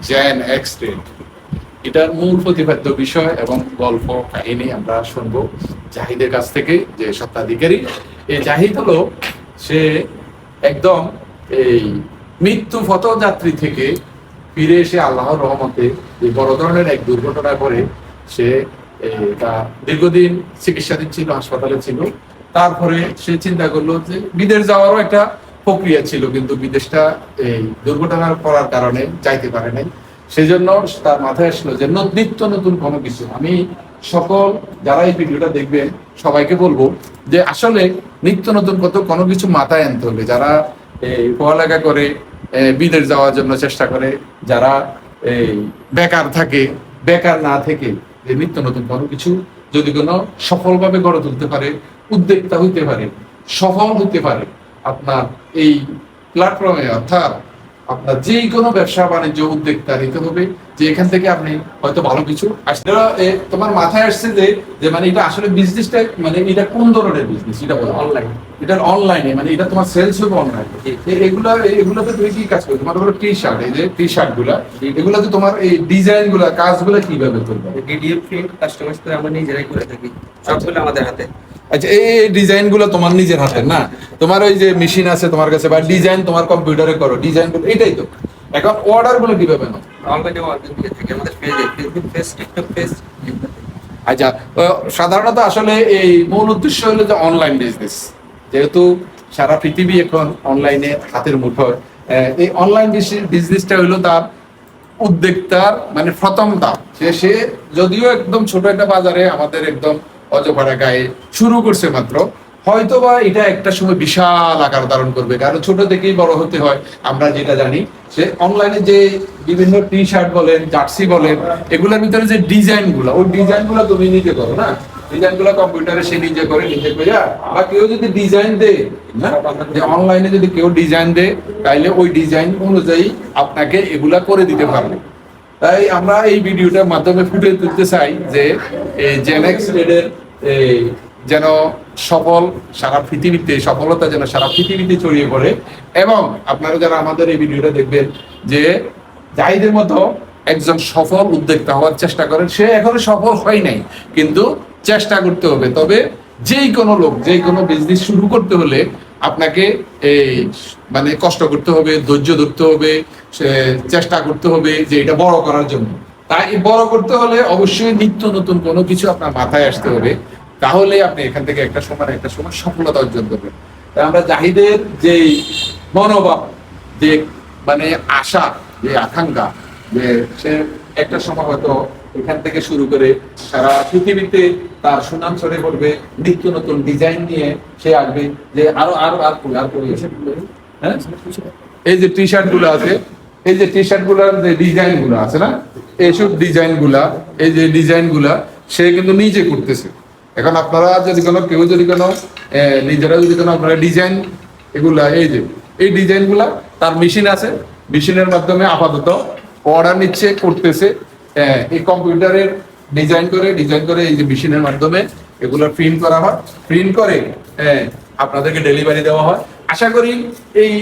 Gen X ray, এটার মূল প্রতিপাদ্য বিষয় এবং গল্প কাহিনী আমরা শুনবো জাহিদের কাছ থেকে, যে স্বত্বাধিকারী। এই জাহিদ হলো, সে একদম এই মৃত্যু পথযাত্রী থেকে ফিরে এসে আল্লাহর রহমতে এই বড় ধরনের এক দুর্ঘটনায় পড়ে সে দীর্ঘদিন চিকিৎসাধীন ছিল, হাসপাতালে ছিল। তারপরে সে চিন্তা করলো যে বিদেশ যাওয়ারও একটা প্রক্রিয়া ছিল, কিন্তু বিদেশটা এই দুর্ঘটনার পড়ার কারণে যাইতে পারে নাই। সেই জন্য তার মাথায় আসলো যে নিত্য নতুন কোনো কিছু, আমি সকল যারা এই ভিডিওটা দেখবেন সবাইকে বলবো যে আসলে নিত্য নতুন কোনো কিছু মাথায় আনতে হবে। যারা এই পড়ালেখা করে বিদেশ যাওয়ার জন্য চেষ্টা করে, যারা এই বেকার থাকে, বেকার না থেকে যে নিত্য নতুন কোনো কিছু যদি কোনো সফলভাবে গড়ে তুলতে পারে, উদ্যোক্তা হইতে পারে, সফল হইতে পারে আপনার এই প্ল্যাটফর্মে, অর্থাৎ আপনার যে কোনো ব্যবসা বাণিজ্য উদ্যোক্তা নিতে হবে, যে এখান থেকে আপনি হয়তো ভালো কিছু আসলে তোমার মাথায় আসছে যে মানে এটা আসলে বিজনেসটা, মানে এটা কোন ধরনের বিজনেস, এটা বলো অনলাইন, এটা অনলাইনে, মানে এটা তোমার সেলস হবে অনলাইনে। এগুলোতে তুমি কি কাজ করবে? তোমার হলো টি শার্ট, এই যে টি শার্ট গুলা, এগুলোতে তোমার এই ডিজাইন গুলা, কাজগুলা কিভাবে করবে? ডিডিএফ প্রিন্ট কাস্টমাইজ করে আমরা নিজেরাই করে থাকি, সবগুলো আমাদের হাতে। আচ্ছা, এই ডিজাইন গুলো তোমার নিজের হাতের না? তোমার ওই যে মেশিন আছে তোমার কাছে, বা ডিজাইন তোমার কম্পিউটারে করো ডিজাইন গুলো, এটাই তো। এখন অর্ডার গুলো কিভাবে নাও? অনলাইনে অর্ডার দিয়ে থাকি আমাদের পেজে, ফেসবুক পেজ, টিকটক পেজ। আচ্ছা, সাধারণত আসলে এই মূল উদ্দেশ্য হলো যে অনলাইন বিজনেস, যেহেতু সারা পৃথিবী এখন অনলাইনে হাতের মুঠোয়। এই অনলাইন বিজনেসটা হলো তার উদ্যোক্তার মানে প্রথম ধাপ। সে যদিও একদম ছোট একটা বাজারে আমাদের একদম অজপাড়া গায়ে শুরু করছে মাত্র, হয়তো বা এটা একটা সময় বিশাল আকার ধারণ করবে, কারণ ছোট থেকেই বড় হতে হয়। আমরা যেটা জানি, সে অনলাইনে যে বিভিন্ন টি শার্ট বলেন, জার্সি বলেন, এগুলোর ভিতরে যে ডিজাইন গুলো, ওই ডিজাইন গুলো তুমি নিজে করো না? ডিজাইন গুলো কম্পিউটারে সে নিজে করে, নিজে করে। বা কেউ যদি ডিজাইন দেয়, যে অনলাইনে যদি কেউ ডিজাইন দেয়, তাইলে ওই ডিজাইন অনুযায়ী আপনাকে এগুলা করে দিতে পারবে। তাই আমরা এই ভিডিওটার মাধ্যমে ফুটে তুলতে চাই যে এই জেনেক্স রেডের যেন সারা পৃথিবীতে সফলতা যেন সারা পৃথিবীতে ছড়িয়ে পড়ে। এবং আপনারা যারা আমাদের এই ভিডিওটা দেখবেন, যে জাহিদের মতো একজন সফল উদ্যোক্তা হওয়ার চেষ্টা করেন। সে এখনো সফল হয় নাই, কিন্তু চেষ্টা করতে হবে। তবে যেই কোনো লোক, যেই কোনো বিজনেস শুরু করতে হলে আপনাকে এই মানে কষ্ট করতে হবে, ধৈর্য ধরতে হবে, চেষ্টা করতে হবে যে এটা বড় করার জন্য। তাই বড় করতে হলে অবশ্যই নিত্য নতুন কোনো কিছু আপনার মাথায় আসতে হবে, তাহলে আপনি এখান থেকে একটা সময় সফলতা অর্জন করবেন। তাই আমরা জাহিদের যে মনোভাব, যে মানে আশা, যে আকাঙ্ক্ষা, যে সে একটা সময় হয়তো এখান থেকে শুরু করে সারা পৃথিবীতে তার সুনাম ছড়িয়ে পড়বে, নিত্য নতুন ডিজাইন নিয়ে সে আসবে। যে আরো হ্যাঁ, এই যে টি শার্ট গুলো আছে, এই যে টি শার্ট গুলার যে ডিজাইন গুলো আছে না, এইসব ডিজাইন গুলা, এই যে ডিজাইন গুলা সে কিন্তু নিজে করতেছে। এখন আপনারা যদি কেউ যদি নিজেরা যদি আপনারা ডিজাইন এগুলা, এই ডিজাইন গুলা তার মেশিন আছে, মেশিনের মাধ্যমে আপাতত অর্ডার নিচ্ছে, করতেছে। এই কম্পিউটারের ডিজাইন করে এই যে মেশিনের মাধ্যমে এগুলো প্রিন্ট করা হয়, প্রিন্ট করে আপনাদেরকে ডেলিভারি দেওয়া হয়। আশা করি এই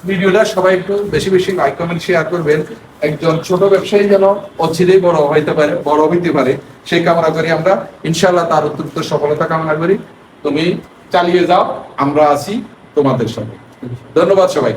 ভিডিওটা সবাই একটু বেশি বেশি লাইক, কমেন্ট, শেয়ার করবেন। একজন ছোট ব্যবসায়ী যেন অচিরেই বড় হইতে পারে সেই কামনা করি আমরা। ইনশাআল্লাহ তার উত্তর সফলতা কামনা করি। তুমি চালিয়ে যাও, আমরা আছি তোমাদের সঙ্গে। ধন্যবাদ সবাই।